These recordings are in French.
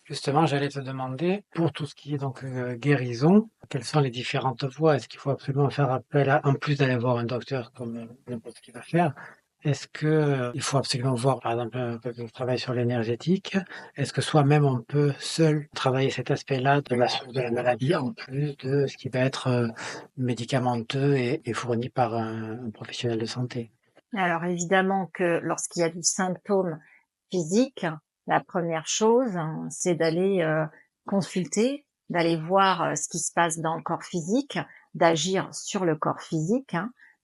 Justement, j'allais te demander, pour tout ce qui est donc guérison, quelles sont les différentes voies? Est-ce qu'il faut absolument faire appel à en plus d'aller voir un docteur comme, n'importe qui va faire, est-ce que, il faut absolument voir par exemple quelqu'un qui travaille sur l'énergétique? Est-ce que soi-même on peut seul travailler cet aspect-là de la source de la maladie, en plus de ce qui va être, médicamenteux et fourni par un professionnel de santé? Alors évidemment que lorsqu'il y a du symptôme physique, la première chose, c'est d'aller, consulter, d'aller voir, ce qui se passe dans le corps physique, d'agir sur le corps physique,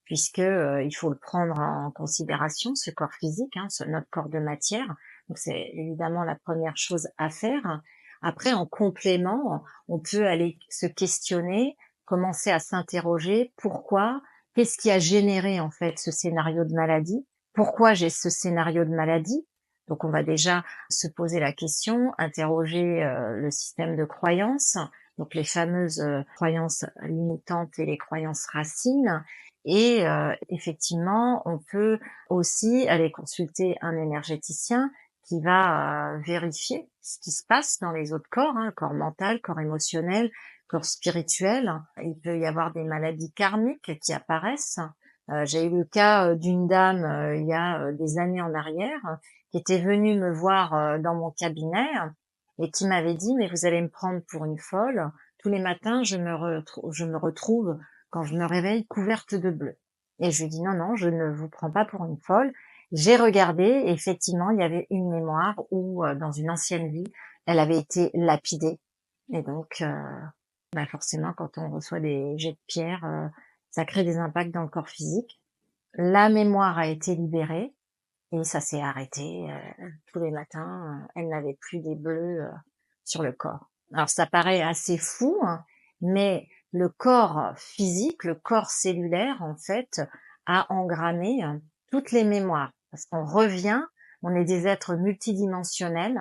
puisque, il faut le prendre en considération, ce corps physique, notre corps de matière. Donc c'est évidemment la première chose à faire. Après en complément, on peut aller se questionner, commencer à s'interroger: «Pourquoi? Qu'est-ce qui a généré en fait ce scénario de maladie? Pourquoi j'ai ce scénario de maladie?» Donc on va déjà se poser la question, interroger le système de croyances, donc les fameuses croyances limitantes et les croyances racines. Et effectivement, on peut aussi aller consulter un énergéticien qui va vérifier ce qui se passe dans les autres corps, corps mental, corps émotionnel, corps spirituel. Il peut y avoir des maladies karmiques qui apparaissent. J'ai eu le cas d'une dame il y a des années en arrière qui était venue me voir dans mon cabinet et qui m'avait dit: «Mais vous allez me prendre pour une folle. Tous les matins, je me retrouve quand je me réveille couverte de bleu.» Et je lui dis: «Non, non, je ne vous prends pas pour une folle. J'ai regardé et effectivement, il y avait une mémoire où dans une ancienne vie, elle avait été lapidée. Et donc, bah forcément, quand on reçoit des jets de pierre, ça crée des impacts dans le corps physique. La mémoire a été libérée et ça s'est arrêté. Tous les matins, elle n'avait plus des bleus sur le corps. Alors ça paraît assez fou, mais le corps physique, le corps cellulaire, en fait, a engrammé toutes les mémoires. Parce qu'on revient, on est des êtres multidimensionnels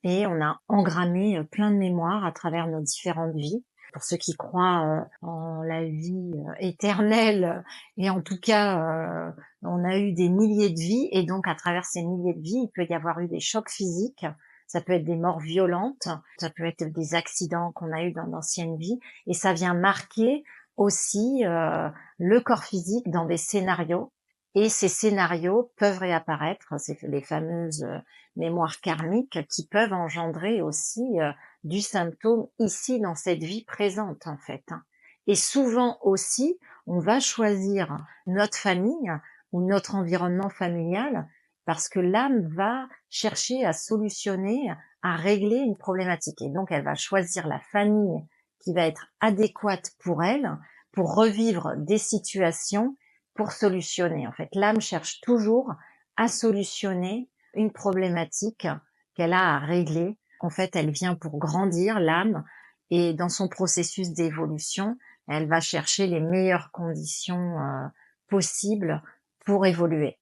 et on a engrammé plein de mémoires à travers nos différentes vies. Pour ceux qui croient en la vie éternelle, et en tout cas, on a eu des milliers de vies, et donc à travers ces milliers de vies, il peut y avoir eu des chocs physiques, ça peut être des morts violentes, ça peut être des accidents qu'on a eu dans d'anciennes vies, et ça vient marquer aussi le corps physique dans des scénarios, et ces scénarios peuvent réapparaître, c'est les fameuses mémoires karmiques qui peuvent engendrer aussi du symptôme ici dans cette vie présente en fait. Et souvent aussi, on va choisir notre famille ou notre environnement familial parce que l'âme va chercher à solutionner, à régler une problématique. Et donc, elle va choisir la famille qui va être adéquate pour elle, pour revivre des situations, pour solutionner. En fait, l'âme cherche toujours à solutionner une problématique qu'elle a à régler. En fait, elle vient pour grandir, l'âme, et dans son processus d'évolution, elle va chercher les meilleures conditions possibles pour évoluer.